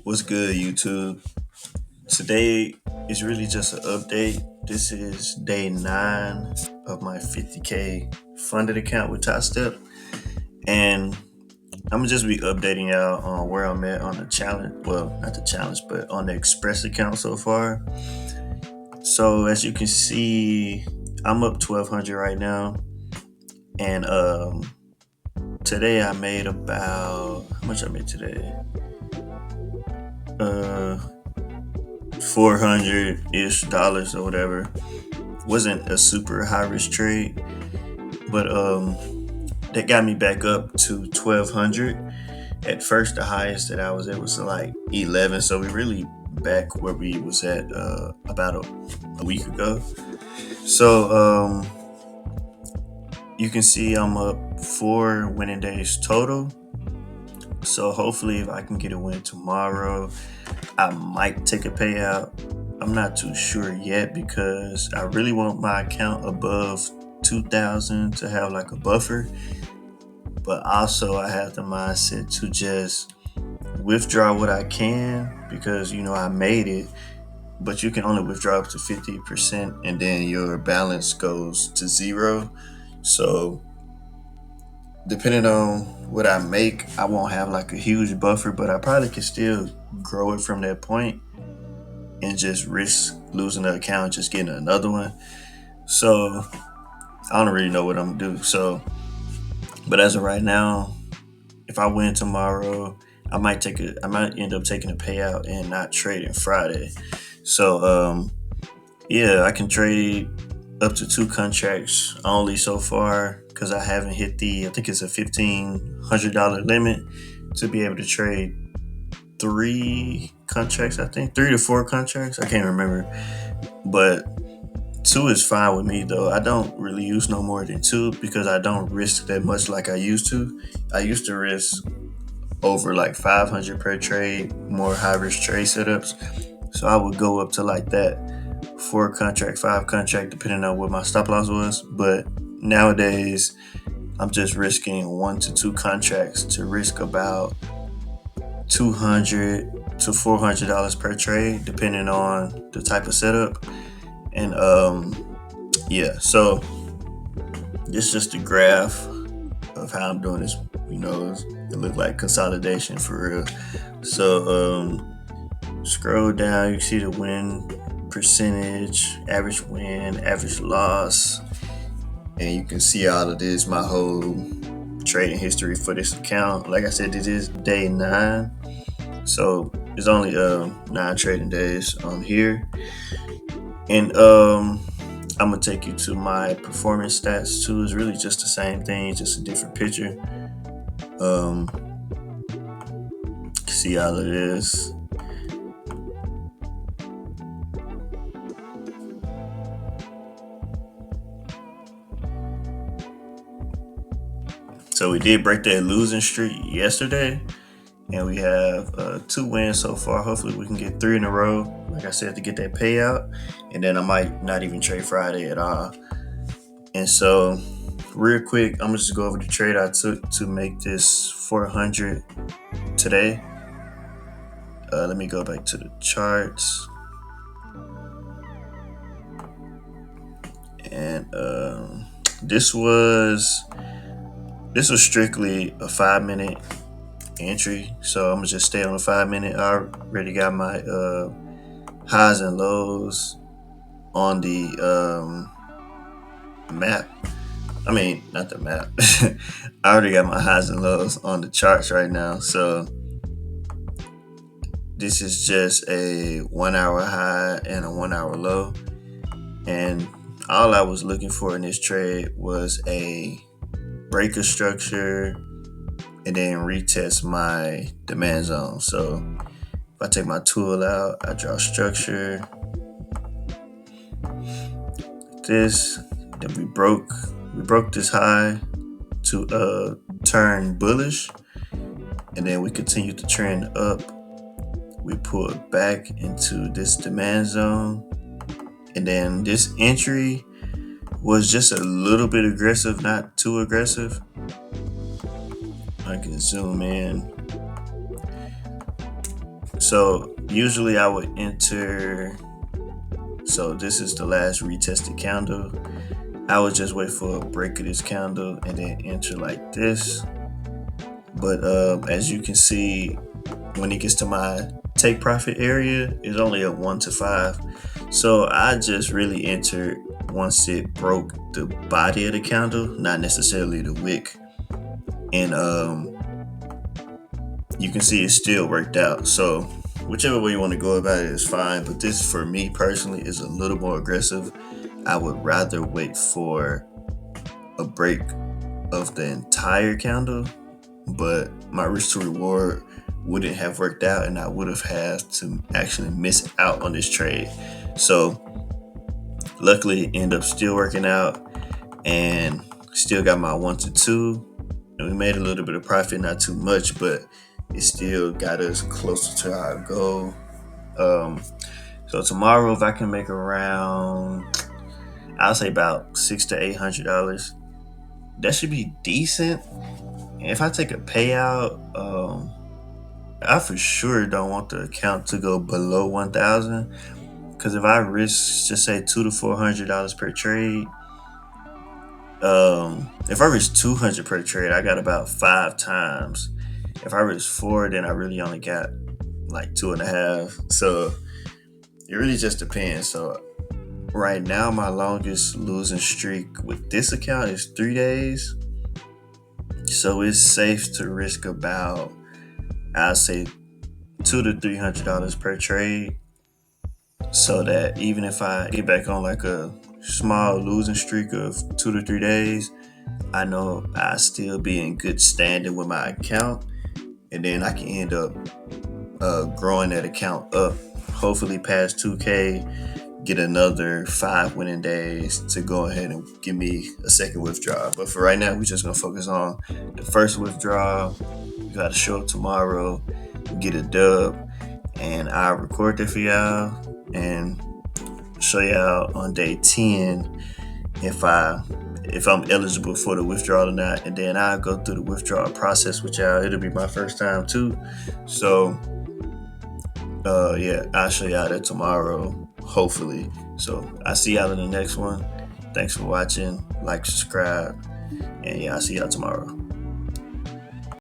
What's good, YouTube? Today is really just an update. This is day 9 of my 50K funded account with Topstep. And I'm gonna just be updating y'all on where I'm at on the challenge. Well, not the challenge, but on the Express account so far. So as you can see, I'm up 1,200 right now. And today I made about how much I made today? Uh 400-ish dollars or whatever. Wasn't a super high risk trade, but that got me back up to 1,200. At first, the highest that I was at was like 11, so we really back where we was at about a week ago. So you can see I'm up 4 winning days total. So hopefully, if I can get a win tomorrow, I might take a payout. I'm not too sure yet because I really want my account above 2,000 to have like a buffer. But also, I have the mindset to just withdraw what I can because I made it. But you can only withdraw up to 50%, and then your balance goes to zero. So depending on what I make, I won't have like a huge buffer, but I probably can still grow it from that point and just risk losing the account, just getting another one. So I don't really know what I'm gonna do. So, but as of right now, if I win tomorrow, I might end up taking a payout and not trading Friday. So yeah, I can trade up to 2 contracts only so far because I haven't hit I think it's a $1,500 limit to be able to trade 3 contracts. I think 3 to 4 contracts. I can't remember, but two is fine with me though. I don't really use no more than two because I don't risk that much like I used to. I used to risk over like 500 per trade, more high risk trade setups. So I would go up to like that 4 contract, 5 contract, depending on what my stop loss was. But nowadays, I'm just risking 1 to 2 contracts to risk about $200 to $400 per trade, depending on the type of setup. And yeah, so this is just a graph of how I'm doing this. It look like consolidation for real. So scroll down, you see the win percentage, average win, average loss, and you can see all of this, my whole trading history for this account. Like I said, this is day 9, so it's only 9 trading days on here. And I'm gonna take you to my performance stats too. It's really just the same thing, just a different picture. Um, see all of this. So we did break that losing streak yesterday, and we have 2 wins so far. Hopefully, we can get 3 in a row. Like I said, to get that payout, and then I might not even trade Friday at all. And so, real quick, I'm gonna just go over the trade I took to make this 400 today. Let me go back to the charts, and this was strictly a 5 minute entry, so I'm gonna just stay on the 5 minute. I already got my highs and lows on the map. I mean, not the map. I already got my highs and lows on the charts right now. So this is just a 1 hour high and a 1 hour low. And all I was looking for in this trade was a breaker structure and then retest my demand zone. So if I take my tool out, I draw structure. This, then we broke this high to turn bullish, and then we continue to trend up. We pulled back into this demand zone, and then this entry was just a little bit aggressive, not too aggressive. I can zoom in. So usually I would enter. So this is the last retested candle. I would just wait for a break of this candle and then enter like this. But as you can see, when it gets to my take profit area, it's only a 1 to 5. So I just really entered once it broke the body of the candle, not necessarily the wick. And you can see it still worked out. So whichever way you want to go about it is fine. But this, for me personally, is a little more aggressive. I would rather wait for a break of the entire candle, but my risk to reward wouldn't have worked out, and I would have had to actually miss out on this trade. So luckily, it ended up still working out, and still got my 1 to 2, and we made a little bit of profit, not too much, but it still got us closer to our goal. Um, so tomorrow, if I can make around, I'll say about $600 to $800, that should be decent. And if I take a payout, I for sure don't want the account to go below 1,000. Because if I risk, just say $200 to $400 per trade, if I risk 200 per trade, I got about 5 times. If I risk 4, then I really only got like 2.5. So it really just depends. So right now, my longest losing streak with this account is 3 days. So it's safe to risk about, I'd say, $200 to $300 per trade, so that even if I get back on like a small losing streak of 2 to 3 days, I know I still be in good standing with my account, and then I can end up growing that account up, hopefully past 2K, get another 5 winning days to go ahead and give me a second withdrawal. But for right now, we're just gonna focus on the first withdrawal. We gotta show up tomorrow, get a dub, and I'll record that for y'all and show y'all on day 10 if I'm eligible for the withdrawal or not, and then I'll go through the withdrawal process with y'all. It'll be my first time too, so yeah, I'll show y'all that tomorrow, hopefully. So I'll see y'all in the next one. Thanks for watching. Like, subscribe, and yeah, I'll see y'all tomorrow.